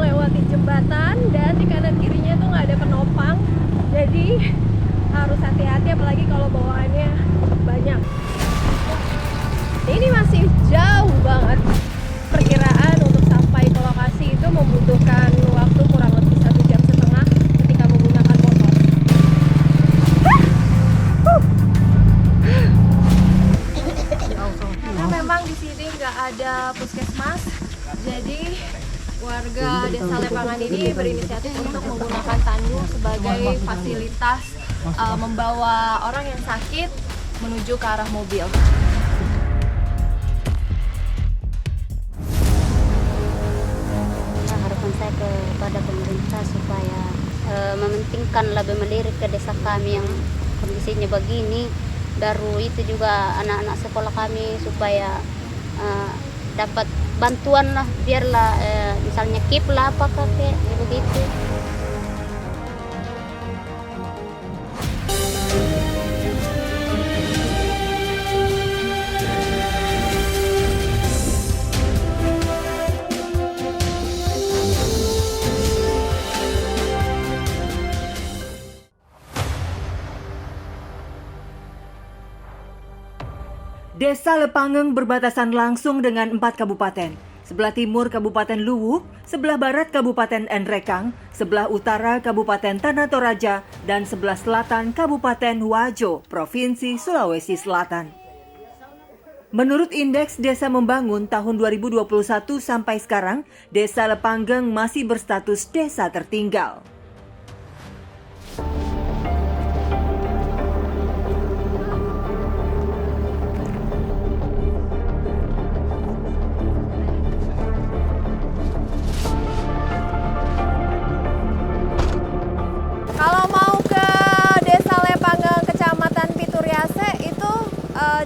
melewati jembatan dan di kanan kirinya tuh nggak ada penopang, jadi harus hati-hati apalagi kalau bawaannya banyak. Ini masih jauh banget. Perkiraan untuk sampai ke lokasi itu membutuhkan waktu kurang lebih 1,5 jam ketika menggunakan motor. Karena memang di sini nggak ada puskesmas, jadi warga Desa Lepangan ini berinisiatif untuk menggunakan tandu sebagai fasilitas membawa orang yang sakit menuju ke arah mobil. Harapan saya kepada pemerintah supaya mementingkan lebih melirik ke desa kami yang kondisinya begini. Daru itu juga anak-anak sekolah kami supaya dapat bantuan lah, biarlah misalnya KIP lah apakah kayak begitu. Desa Lepangeng berbatasan langsung dengan 4 kabupaten. Sebelah timur Kabupaten Luwu, sebelah barat Kabupaten Nrekang, sebelah utara Kabupaten Tanah Toraja, dan sebelah selatan Kabupaten Wajo, Provinsi Sulawesi Selatan. Menurut Indeks Desa Membangun tahun 2021 sampai sekarang, Desa Lepangeng masih berstatus desa tertinggal. Kalau mau ke Desa Lepangeng, Kecamatan Pituriase itu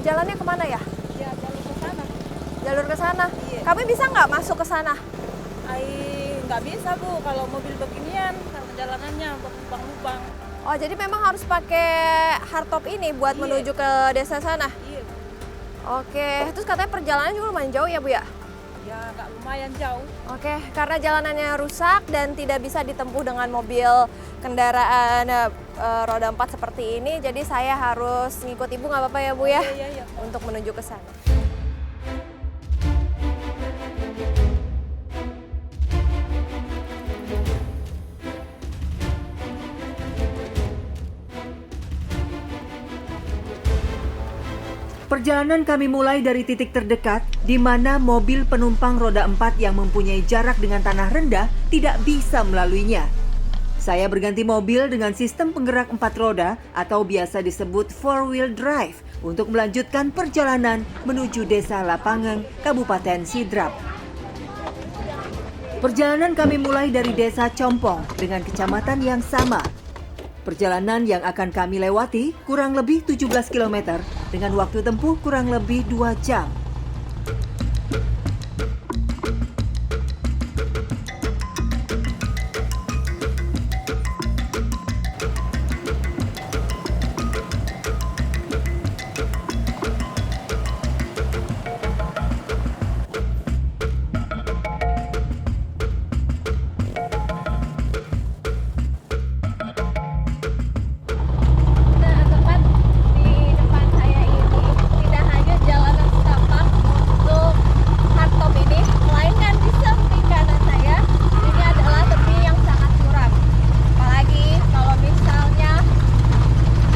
jalannya kemana ya? Ya, jalur ke sana. Jalur ke sana. Iya. Kami bisa nggak masuk ke sana? Nggak bisa Bu, kalau mobil beginian karena jalanannya berlubang-lubang. Oh, jadi memang harus pakai hardtop ini buat Iya. menuju ke desa sana? Iya, Oke, terus katanya perjalanan juga lumayan jauh ya Bu ya? ya nggak lumayan jauh. Oke, karena jalanannya rusak dan tidak bisa ditempuh dengan mobil kendaraan roda 4 seperti ini, jadi saya harus ngikut Ibu, nggak apa-apa ya Bu ya? Iya. Untuk menuju ke sana. Perjalanan kami mulai dari titik terdekat, di mana mobil penumpang roda 4 yang mempunyai jarak dengan tanah rendah tidak bisa melaluinya. Saya berganti mobil dengan sistem penggerak 4 roda atau biasa disebut 4-wheel drive untuk melanjutkan perjalanan menuju Desa Lepangeng, Kabupaten Sidrap. Perjalanan kami mulai dari Desa Compong dengan kecamatan yang sama. Perjalanan yang akan kami lewati kurang lebih 17 km dengan waktu tempuh kurang lebih 2 jam. Nah, tepat di depan saya ini tidak hanya jalanan setapak untuk hardtop ini, melainkan di samping kanan saya ini adalah tebing yang sangat curam. Apalagi kalau misalnya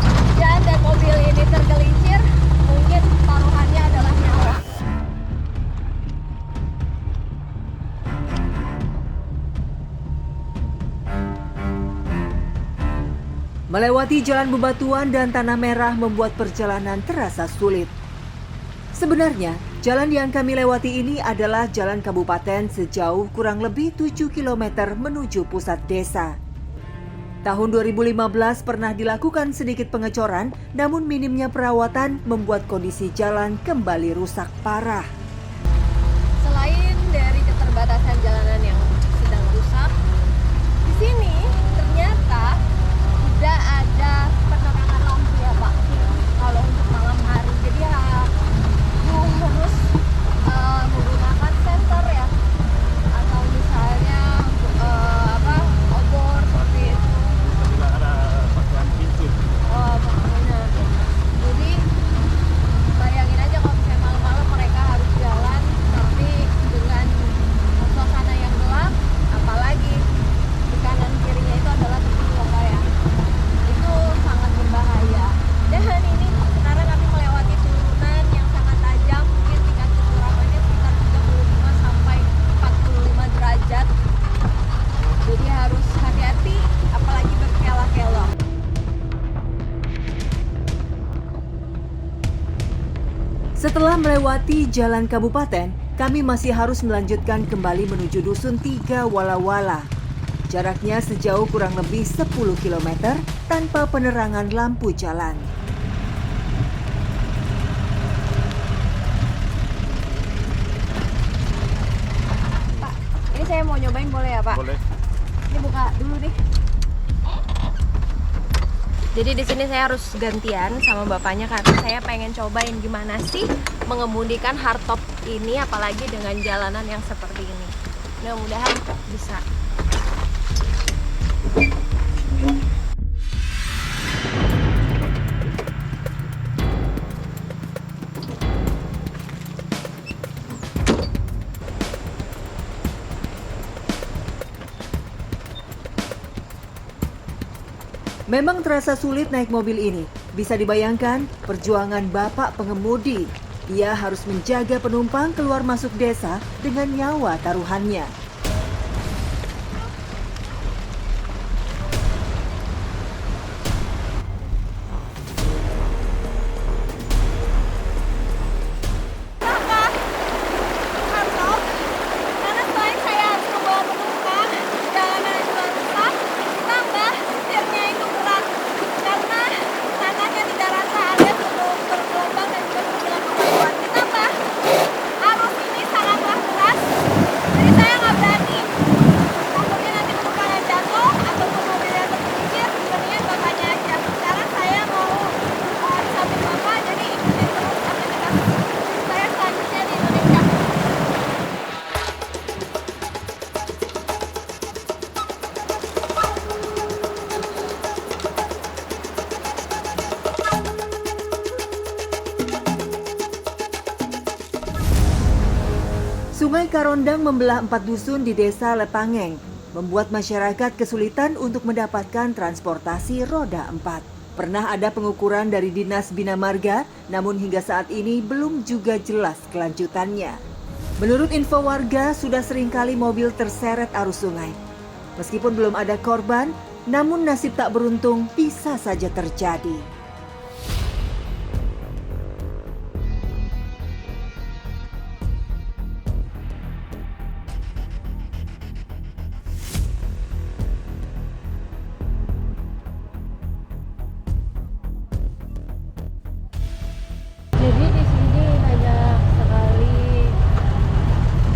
hujan dan mobil ini tergelincir, mungkin taruhannya adalah nyawa. Melewati jalan bebatuan dan tanah merah membuat perjalanan terasa sulit. Sebenarnya, jalan yang kami lewati ini adalah jalan kabupaten sejauh kurang lebih 7 km menuju pusat desa. Tahun 2015 pernah dilakukan sedikit pengecoran, namun minimnya perawatan membuat kondisi jalan kembali rusak parah. Selain dari keterbatasan jalanan yang sedang rusak, di sini ternyata tidak ada penerangan lampu ya Pak, kalau untuk malam hari. Jadi harus menggunakan senter ya, atau misalnya melewati jalan kabupaten, kami masih harus melanjutkan kembali menuju Dusun 3 Wala-Wala. Jaraknya sejauh kurang lebih 10 km tanpa penerangan lampu jalan. Pak, ini saya mau nyobain boleh ya Pak? Boleh. Ini buka dulu nih. Jadi di sini saya harus gantian sama bapaknya karena saya pengen cobain gimana sih mengemudikan hardtop ini, apalagi dengan jalanan yang seperti ini. Mudah-mudahan bisa. Memang terasa sulit naik mobil ini. Bisa dibayangkan perjuangan bapak pengemudi. Ia harus menjaga penumpang keluar masuk desa dengan nyawa taruhannya. Karena selain saya harus membawa penumpang, jalanan juga rusak, ditambah setirnya itu berat karena tanahnya tidak rata alias belum bergelombang dan juga belum dilakukan kuat. Ditambah arus ini sangatlah deras, jadi saya nggak berani. Takutnya nanti penumpangnya jatuh ataupun mobilnya tergelincir, mendingan bapaknya aja. Sekarang saya mau di samping bapak, jadi ikutin terus aktivitas saya selanjutnya di Indonesia. Sungai Karondang membelah 4 dusun di desa Lepangeng, membuat masyarakat kesulitan untuk mendapatkan transportasi roda 4. Pernah ada pengukuran dari Dinas Bina Marga, namun hingga saat ini belum juga jelas kelanjutannya. Menurut info warga, sudah seringkali mobil terseret arus sungai. Meskipun belum ada korban, namun nasib tak beruntung bisa saja terjadi. Jadi di sini banyak sekali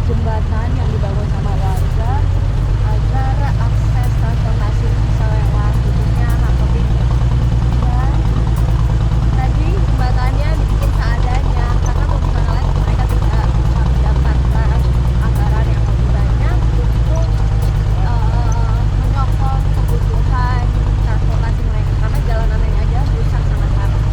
jembatan yang dibangun sama warga agar akses transportasi bisa lewat, khususnya hardtop ini. Dan tadi jembatannya dibikin seadanya karena mau gimana lagi mereka tidak bisa mendapatkan anggaran yang lebih banyak untuk menyokong kebutuhan transportasi mereka karena jalanannya aja rusak sangat parah.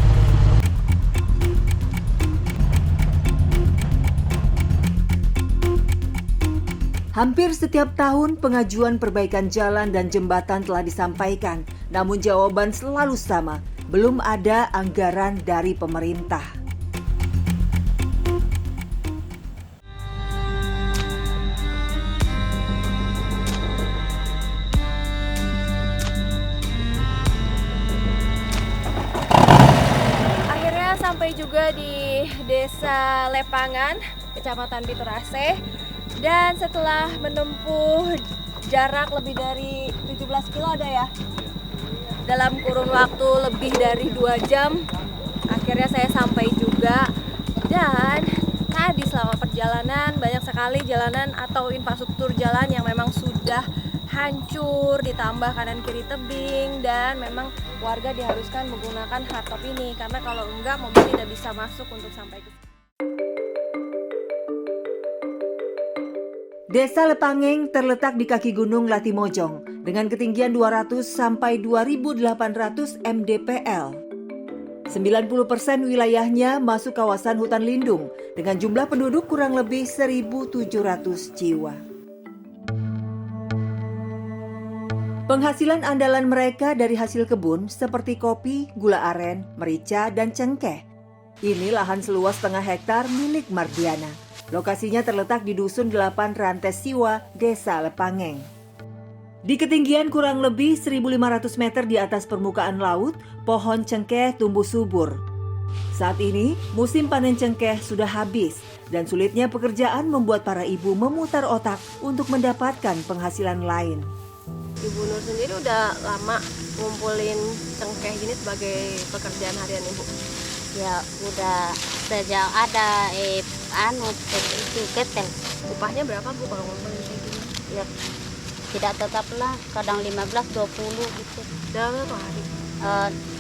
Hampir setiap tahun pengajuan perbaikan jalan dan jembatan telah disampaikan, namun jawaban selalu sama, belum ada anggaran dari pemerintah. Akhirnya sampai juga di Desa Lepangan, Kecamatan Piturase. Dan setelah menempuh jarak lebih dari 17 kilo ada ya, dalam kurun waktu lebih dari 2 jam, akhirnya saya sampai juga. Dan tadi selama perjalanan banyak sekali jalanan atau infrastruktur jalan yang memang sudah hancur, ditambah kanan kiri tebing, dan memang warga diharuskan menggunakan hardtop ini karena kalau enggak mobil tidak bisa masuk untuk sampai ke sini. Desa Lepangeng terletak di kaki Gunung Latimojong dengan ketinggian 200 sampai 2.800 mdpl. 90% wilayahnya masuk kawasan hutan lindung dengan jumlah penduduk kurang lebih 1.700 jiwa. Penghasilan andalan mereka dari hasil kebun seperti kopi, gula aren, merica, dan cengkeh. Ini lahan seluas setengah hektar milik Mardiana. Lokasinya terletak di Dusun 8 Rantes Siwa, Desa Lepangeng. Di ketinggian kurang lebih 1.500 meter di atas permukaan laut, pohon cengkeh tumbuh subur. Saat ini, musim panen cengkeh sudah habis dan sulitnya pekerjaan membuat para ibu memutar otak untuk mendapatkan penghasilan lain. Ibu Nur sendiri udah lama ngumpulin cengkeh gini sebagai pekerjaan harian Ibu? Ya udah sejak ada itu ketel. Upahnya berapa Bu kalau ngumpulin kayak gini? Ya tidak tetap lah, kadang 15-20 gitu. Dalam berapa hari?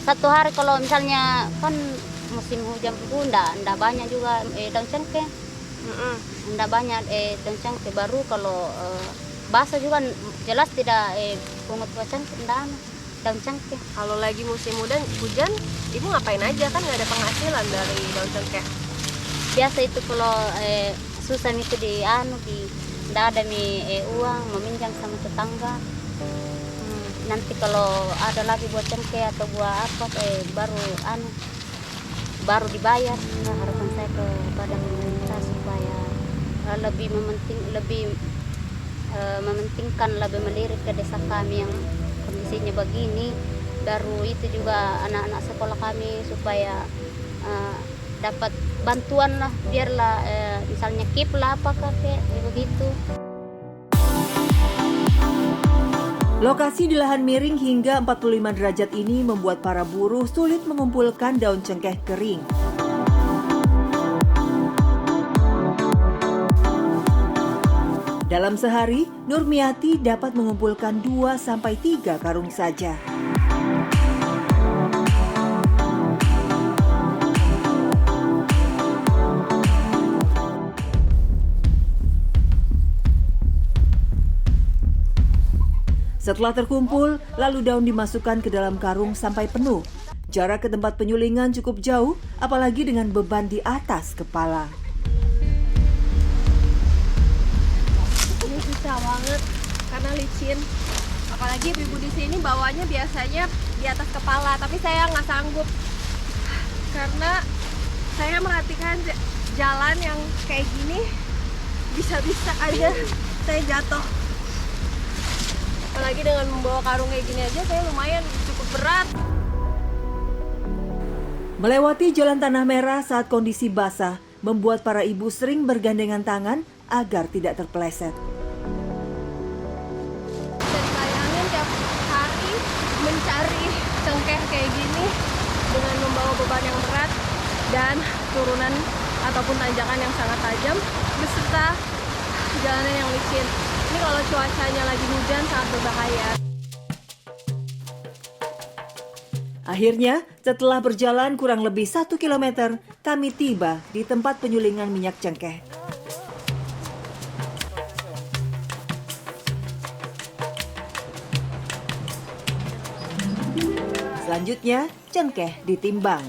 Satu hari kalau misalnya kan musim hujan itu ndak banyak juga daun cengkeh. Ndak banyak daun cengkeh, baru kalau basah juga jelas tidak pungut cengkeh ndak daun cengkeh. Kalau lagi musim hujan, Ibu ngapain aja, kan nggak ada penghasilan dari daun cengkeh? Biasa itu kalau susah itu ndak ada uang meminjam sama tetangga. Nanti kalau ada lagi buat cengkeh atau buat apa baru dibayar. Nah, harapan saya kepada pemerintah supaya lebih mementingkan, lebih melirik ke desa kami yang kondisinya begini. Baru itu juga anak-anak sekolah kami supaya dapat bantuan lah, biarlah misalnya KIP lah apakah kayak begitu. Lokasi di lahan miring hingga 45 derajat ini membuat para buruh sulit mengumpulkan daun cengkeh kering. Dalam sehari, Nurmiati dapat mengumpulkan 2-3 karung saja. Setelah terkumpul, lalu daun dimasukkan ke dalam karung sampai penuh. Jarak ke tempat penyulingan cukup jauh, apalagi dengan beban di atas kepala. Ini susah banget karena licin. Apalagi ibu di sini bawanya biasanya di atas kepala, tapi saya nggak sanggup karena saya merhatikan jalan yang kayak gini, bisa-bisa aja saya jatuh. Apalagi dengan membawa karung kayak gini aja saya lumayan cukup berat. Melewati jalan tanah merah saat kondisi basah membuat para ibu sering bergandengan tangan agar tidak terpeleset. Bisa dibayangin tiap hari mencari cengkeh kayak gini dengan membawa beban yang berat dan turunan ataupun tanjakan yang sangat tajam beserta jalanan yang licin. Ini kalau cuacanya lagi hujan sangat berbahaya. Akhirnya, setelah berjalan kurang lebih 1 kilometer, kami tiba di tempat penyulingan minyak cengkeh. Selanjutnya, cengkeh ditimbang.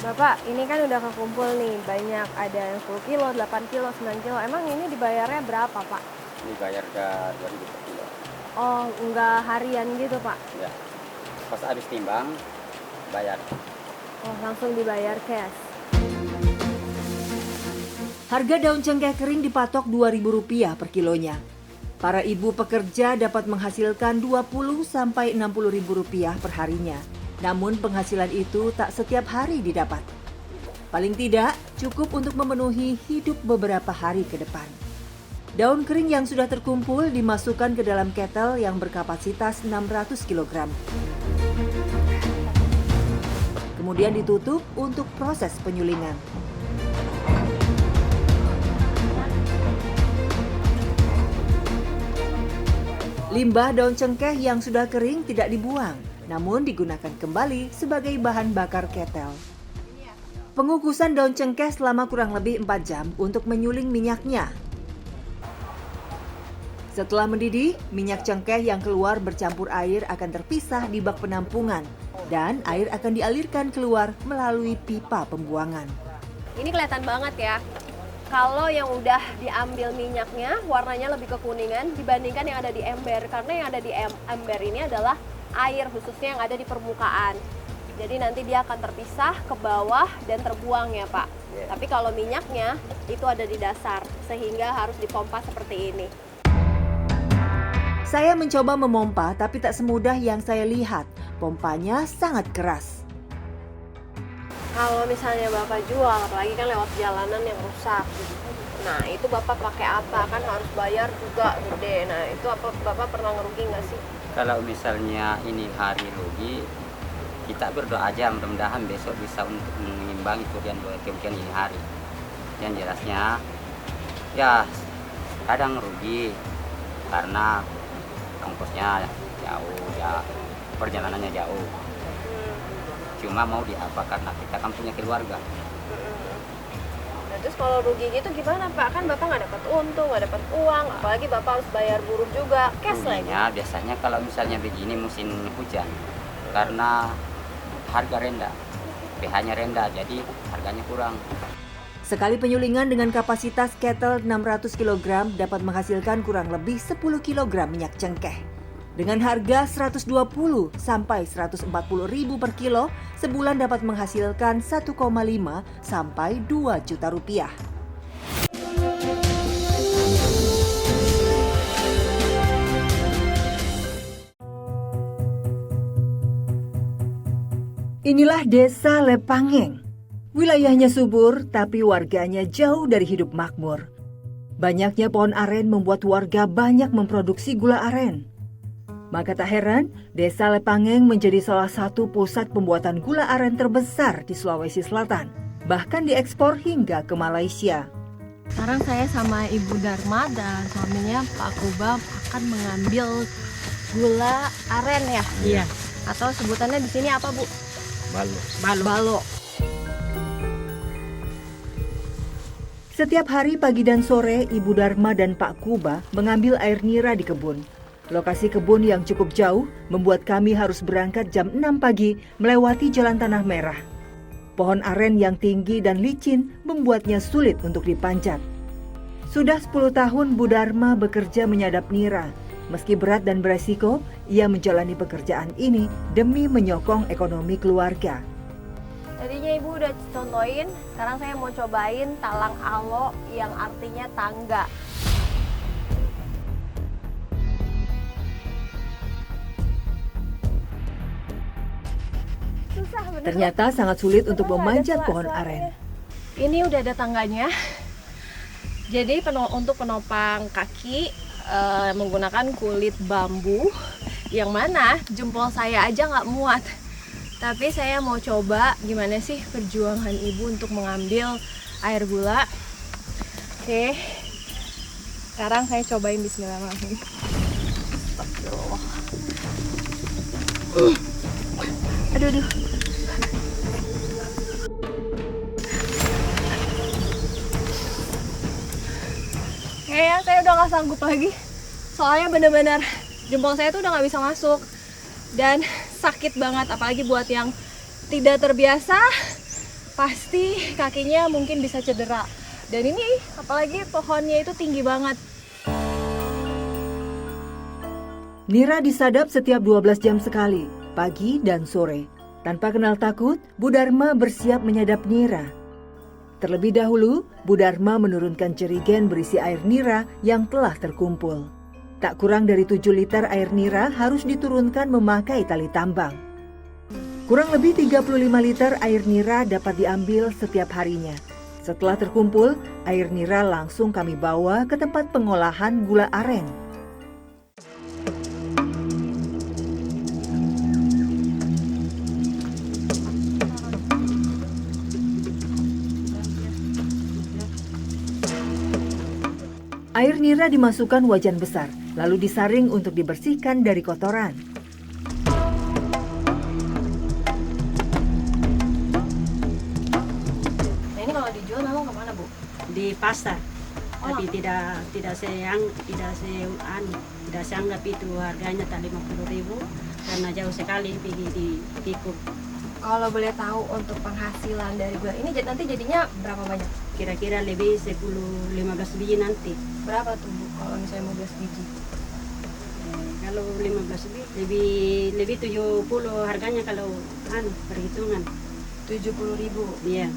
Bapak, ini kan udah kekumpul nih, banyak, ada yang 10 kilo, 8 kilo, 9 kilo. Emang ini dibayarnya berapa, Pak? Dibayar ke 2.000 per kilo. Oh, enggak harian gitu, Pak? Ya. Pas habis timbang, bayar. Oh, langsung dibayar cash. Harga daun cengkeh kering dipatok Rp2.000 per kilonya. Para ibu pekerja dapat menghasilkan Rp20.000-Rp60.000 per harinya. Namun penghasilan itu tak setiap hari didapat. Paling tidak cukup untuk memenuhi hidup beberapa hari ke depan. Daun kering yang sudah terkumpul dimasukkan ke dalam ketel yang berkapasitas 600 kg. Kemudian ditutup untuk proses penyulingan. Limbah daun cengkeh yang sudah kering tidak dibuang, namun digunakan kembali sebagai bahan bakar ketel. Pengukusan daun cengkeh selama kurang lebih 4 jam untuk menyuling minyaknya. Setelah mendidih, minyak cengkeh yang keluar bercampur air akan terpisah di bak penampungan dan air akan dialirkan keluar melalui pipa pembuangan. Ini kelihatan banget ya. Kalau yang udah diambil minyaknya, warnanya lebih kekuningan dibandingkan yang ada di ember. Karena yang ada di ember ini adalah air khususnya yang ada di permukaan. Jadi nanti dia akan terpisah ke bawah dan terbuang ya Pak. Tapi kalau minyaknya itu ada di dasar, sehingga harus dipompa seperti ini. Saya mencoba memompa tapi tak semudah yang saya lihat. Pompanya sangat keras. Kalau misalnya Bapak jual, apalagi kan lewat jalanan yang rusak. Nah, itu Bapak pakai apa? Kan harus bayar juga gede. Nah, itu apa Bapak pernah ngerugi nggak sih? Kalau misalnya ini hari rugi, kita berdoa aja mudah-mudahan besok bisa untuk mengimbangi kerugian ini hari. Yang jelasnya, ya kadang rugi karena ongkosnya jauh, ya perjalanannya jauh. Cuma mau diapa karena kita kan punya keluarga. Nah, terus kalau rugi gitu gimana Pak? Kan Bapak nggak dapat untung, nggak dapat uang, apalagi Bapak harus bayar buruh juga, cash lagi. Ruginya biasanya kalau misalnya begini musim hujan, karena harga rendah, pH-nya rendah, jadi harganya kurang. Sekali penyulingan dengan kapasitas kettle 600 kg dapat menghasilkan kurang lebih 10 kg minyak cengkeh. Dengan harga 120 sampai 140 ribu per kilo, sebulan dapat menghasilkan 1,5 sampai 2 juta rupiah. Inilah Desa Lepangeng. Wilayahnya subur, tapi warganya jauh dari hidup makmur. Banyaknya pohon aren membuat warga banyak memproduksi gula aren. Maka tak heran, Desa Lepangeng menjadi salah satu pusat pembuatan gula aren terbesar di Sulawesi Selatan, bahkan diekspor hingga ke Malaysia. Sekarang saya sama Ibu Dharma dan suaminya Pak Kuba akan mengambil gula aren ya? Iya. Atau sebutannya di sini apa Bu? Balo. Setiap hari pagi dan sore, Ibu Dharma dan Pak Kuba mengambil air nira di kebun. Lokasi kebun yang cukup jauh membuat kami harus berangkat jam 6 pagi melewati jalan tanah merah. Pohon aren yang tinggi dan licin membuatnya sulit untuk dipanjat. Sudah 10 tahun Bu Dharma bekerja menyadap nira. Meski berat dan beresiko, ia menjalani pekerjaan ini demi menyokong ekonomi keluarga. Tadinya Ibu udah contohin, sekarang saya mau cobain talang alo yang artinya tangga. Susah bener. Ternyata sangat sulit untuk memanjat pohon aren. Ini udah ada tangganya. Jadi untuk penopang kaki menggunakan kulit bambu, yang mana jempol saya aja nggak muat. Tapi saya mau coba gimana sih perjuangan Ibu untuk mengambil air gula. Oke, sekarang saya cobain bismillahirrahmanirrahim. Astagfirullah. Aduh. Kayaknya saya udah gak sanggup lagi. Soalnya bener-bener jempol saya tuh udah gak bisa masuk. Dan sakit banget, apalagi buat yang tidak terbiasa, pasti kakinya mungkin bisa cedera. Dan ini apalagi pohonnya itu tinggi banget. Nira disadap setiap 12 jam sekali, pagi dan sore. Tanpa kenal takut, Bu Dharma bersiap menyadap nira. Terlebih dahulu, Bu Dharma menurunkan jerigen berisi air nira yang telah terkumpul. Tak kurang dari 7 liter air nira harus diturunkan memakai tali tambang. Kurang lebih 35 liter air nira dapat diambil setiap harinya. Setelah terkumpul, air nira langsung kami bawa ke tempat pengolahan gula aren. Air nira dimasukkan wajan besar, lalu disaring untuk dibersihkan dari kotoran. Nah ini kalau dijual memang kemana Bu? Di pasar. Oh. Tapi tidak seanggap itu harganya tak 50.000 karena jauh sekali pergi di Pikuk. Kalau boleh tahu untuk penghasilan dari gula ini nanti jadinya berapa banyak? Kira-kira lebih 10-15 biji nanti. Berapa tuh Bu kalau misalnya 15 biji? Kalau 15 biji lebih 70 harganya kalau perhitungan. 70.000. Iya.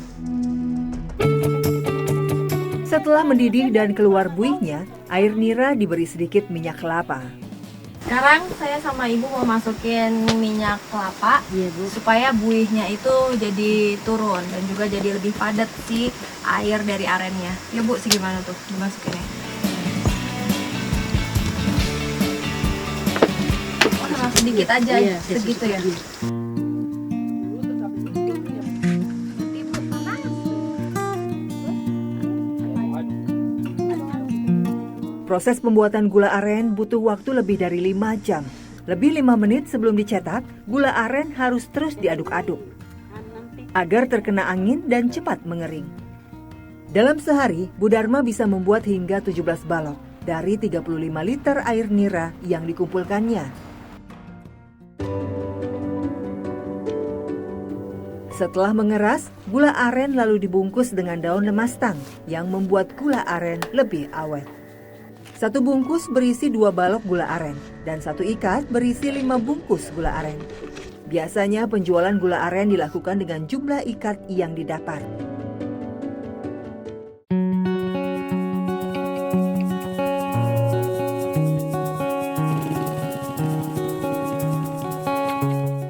Setelah mendidih dan keluar buihnya, air nira diberi sedikit minyak kelapa. Sekarang saya sama ibu mau masukin minyak kelapa Iya Bu. supaya buihnya itu jadi turun dan juga jadi lebih padat si air dari arennya. Ya Bu, segimana tuh dimasukinnya? Oh, memang sedikit aja, Iya, segitu ya. secukupnya. Proses pembuatan gula aren butuh waktu lebih dari 5 jam. Lebih 5 menit sebelum dicetak, gula aren harus terus diaduk-aduk agar terkena angin dan cepat mengering. Dalam sehari, Bu Darma bisa membuat hingga 17 balok dari 35 liter air nira yang dikumpulkannya. Setelah mengeras, gula aren lalu dibungkus dengan daun lemastang yang membuat gula aren lebih awet. Satu bungkus berisi 2 balok gula aren dan satu ikat berisi 5 bungkus gula aren. Biasanya penjualan gula aren dilakukan dengan jumlah ikat yang didapat.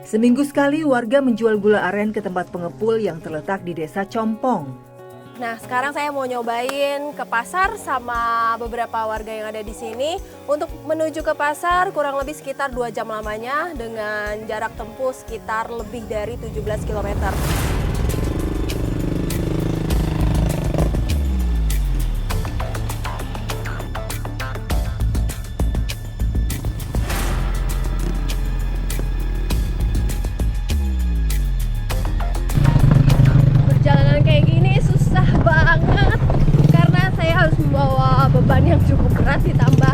Seminggu sekali warga menjual gula aren ke tempat pengepul yang terletak di Desa Compong. Nah, sekarang saya mau nyobain ke pasar sama beberapa warga yang ada di sini. Untuk menuju ke pasar kurang lebih sekitar 2 jam lamanya dengan jarak tempuh sekitar lebih dari 17 km. Perjalanan kayak gini susah banget karena saya harus membawa beban yang cukup berat ditambah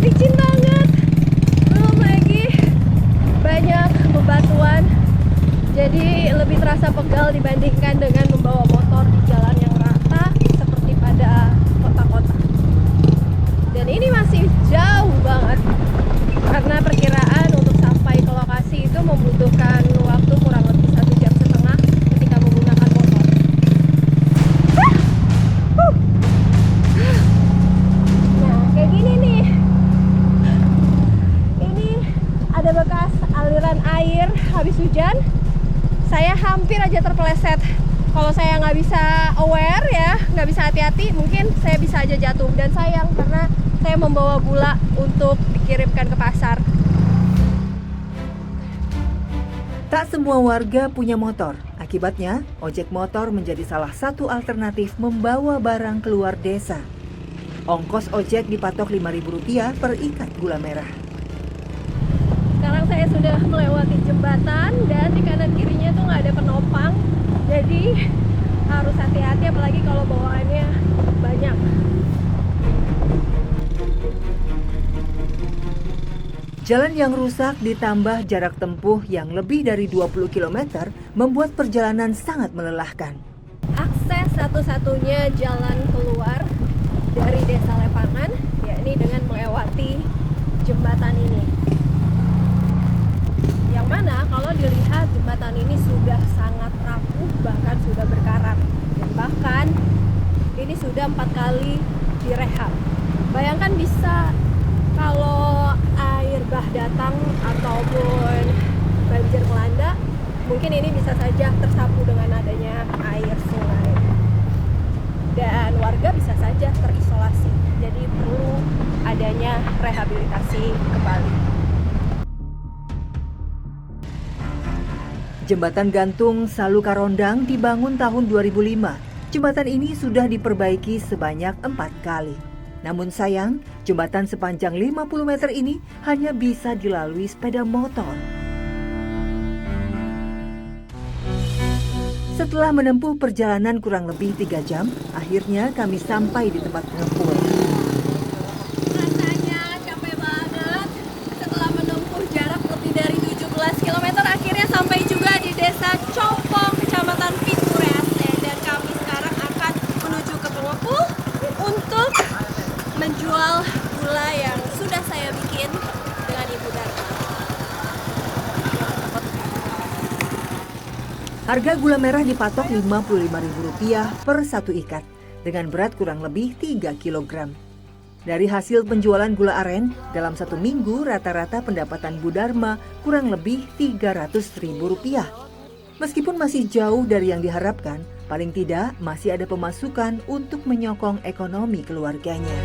licin banget. Belum lagi banyak bebatuan. Jadi lebih terasa pegal dibandingkan dengan membawa motor di jalan yang rata seperti pada kota-kota. Dan ini masih jauh banget karena perkiraan untuk sampai ke lokasi itu membutuhkan waktu kurang lebih 1,5 jam ketika menggunakan motor. Nah, kayak gini nih. Ini ada bekas aliran air habis hujan. Saya hampir aja terpeleset. Kalau saya nggak bisa aware ya, nggak bisa hati-hati, mungkin saya bisa aja jatuh. Dan sayang karena saya membawa gula untuk dikirimkan ke pasar. Tak semua warga punya motor. Akibatnya, ojek motor menjadi salah satu alternatif membawa barang keluar desa. Ongkos ojek dipatok Rp5.000 per ikat gula merah. Sekarang saya sudah melewati jembatan dan di kanan kirinya tuh nggak ada penopang. Jadi harus hati-hati apalagi kalau bawaannya banyak. Jalan yang rusak ditambah jarak tempuh yang lebih dari 20 km membuat perjalanan sangat melelahkan. Akses satu-satunya jalan keluar dari Desa Lepangan yakni dengan melewati jembatan ini. Yang mana kalau dilihat jembatan ini sudah sangat rapuh, bahkan sudah berkarat. Dan bahkan ini sudah 4 kali direhab. Bayangkan bisa kalau air bah datang ataupun banjir melanda, mungkin ini bisa saja tersapu dengan adanya air sungai. Dan warga bisa saja terisolasi. Jadi perlu adanya rehabilitasi kembali. Jembatan gantung Salu Karondang dibangun tahun 2005. Jembatan ini sudah diperbaiki sebanyak 4 kali. Namun sayang, jembatan sepanjang 50 meter ini hanya bisa dilalui sepeda motor. Setelah menempuh perjalanan kurang lebih 3 jam, akhirnya kami sampai di tempat pengepul. Rasanya capek banget. Setelah menempuh jarak lebih dari 17 km, akhirnya sampai juga di Desa Compong, Kecamatan Pitureas. Dan kami sekarang akan menuju ke pengepul untuk menjual gula yang sudah saya bikin dengan Ibu Darma. Harga gula merah dipatok Rp55.000 per satu ikat dengan berat kurang lebih 3 kg. Dari hasil penjualan gula aren, dalam 1 minggu rata-rata pendapatan Bu Darma kurang lebih Rp300.000. Meskipun masih jauh dari yang diharapkan, paling tidak masih ada pemasukan untuk menyokong ekonomi keluarganya.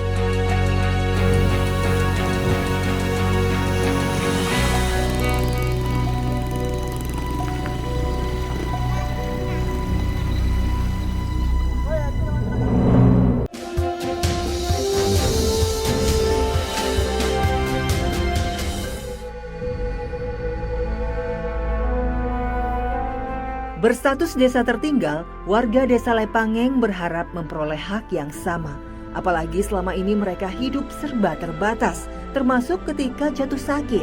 Berstatus desa tertinggal, warga desa Lepangeng berharap memperoleh hak yang sama. Apalagi selama ini mereka hidup serba terbatas, termasuk ketika jatuh sakit.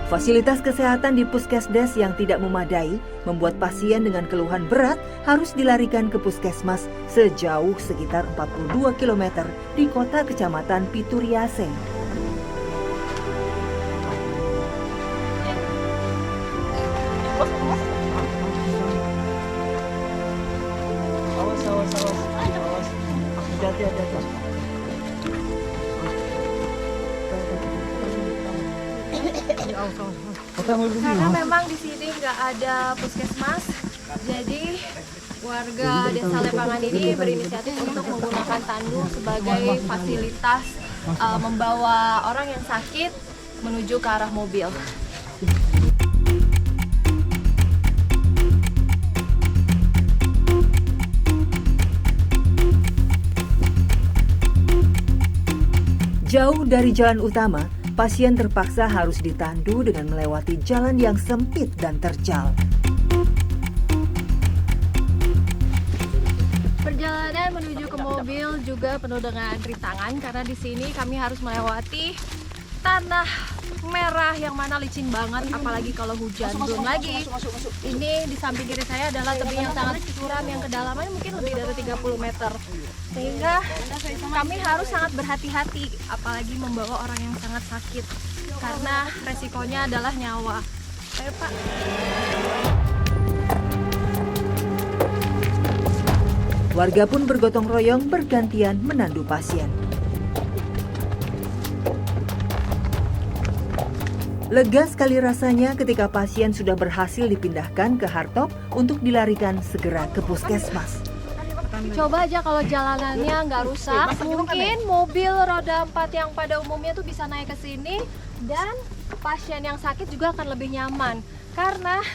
Fasilitas kesehatan di puskesdes yang tidak memadai membuat pasien dengan keluhan berat harus dilarikan ke puskesmas sejauh sekitar 42 km di kota kecamatan Pituriase. Karena memang di sini nggak ada puskesmas, jadi warga desa Lepangan ini berinisiatif untuk menggunakan tandu sebagai fasilitas membawa orang yang sakit menuju ke arah mobil. Jauh dari jalan utama, pasien terpaksa harus ditandu dengan melewati jalan yang sempit dan terjal. Perjalanan menuju ke mobil juga penuh dengan rintangan karena di sini kami harus melewati tanah merah yang mana licin banget, apalagi kalau hujan. Belum lagi ini di samping kiri saya adalah tebing yang sangat curam yang kedalamannya mungkin lebih dari 30 meter. Sehingga kami harus sangat berhati-hati apalagi membawa orang yang sangat sakit karena resikonya adalah nyawa. Ayo Pak. Warga pun bergotong royong bergantian menandu pasien. Lega sekali rasanya ketika pasien sudah berhasil dipindahkan ke hardtop untuk dilarikan segera ke puskesmas. Coba aja kalau jalanannya nggak rusak, mungkin mobil roda 4 yang pada umumnya tuh bisa naik ke sini dan pasien yang sakit juga akan lebih nyaman. Karena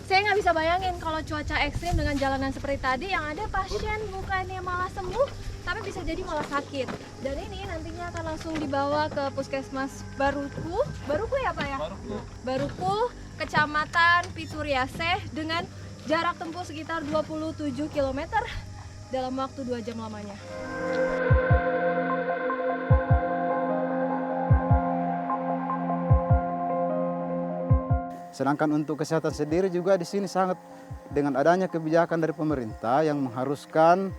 saya nggak bisa bayangin kalau cuaca ekstrim dengan jalanan seperti tadi yang ada pasien bukannya malah sembuh, tapi bisa jadi malah sakit. Dan ini nantinya akan langsung dibawa ke puskesmas Baruku ya Pak ya? Baruku, Kecamatan Pituriase dengan jarak tempuh sekitar 27 km dalam waktu 2 jam lamanya. Sedangkan untuk kesehatan sendiri juga di sini sangat dengan adanya kebijakan dari pemerintah yang mengharuskan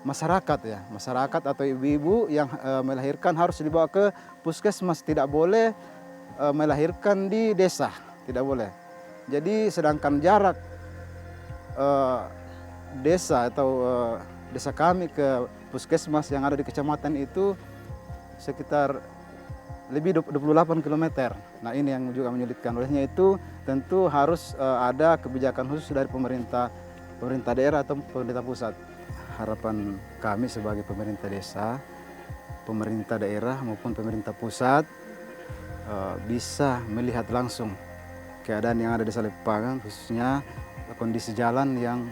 masyarakat atau ibu-ibu yang melahirkan harus dibawa ke puskesmas, tidak boleh melahirkan di desa, tidak boleh. Jadi sedangkan jarak desa atau desa kami ke puskesmas yang ada di kecamatan itu sekitar lebih 28 km. Nah ini yang juga menyulitkan. Olehnya itu tentu harus ada kebijakan khusus dari pemerintah daerah atau pemerintah pusat. Harapan kami sebagai pemerintah desa, pemerintah daerah maupun pemerintah pusat bisa melihat langsung keadaan yang ada di desa Lepangan, khususnya kondisi jalan yang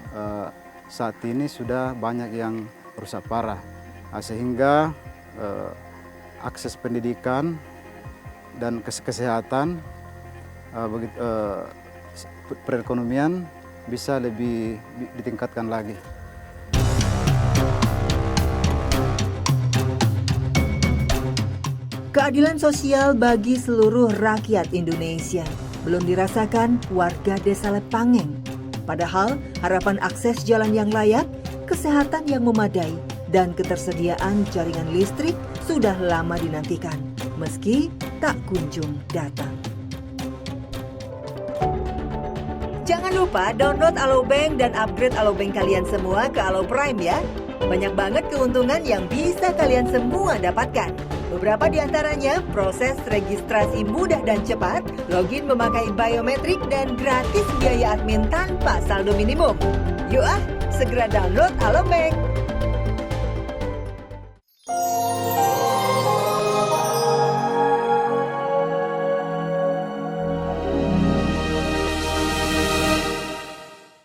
saat ini sudah banyak yang rusak parah, sehingga akses pendidikan dan kesehatan, perekonomian bisa lebih ditingkatkan lagi. Keadilan sosial bagi seluruh rakyat Indonesia belum dirasakan warga desa Lepangeng. Padahal harapan akses jalan yang layak, kesehatan yang memadai, dan ketersediaan jaringan listrik sudah lama dinantikan, meski tak kunjung datang. Jangan lupa download Alobank dan upgrade Alobank kalian semua ke Alo Prime ya. Banyak banget keuntungan yang bisa kalian semua dapatkan. Beberapa di antaranya proses registrasi mudah dan cepat, login memakai biometrik, dan gratis biaya admin tanpa saldo minimum. Yuk segera download Alobank.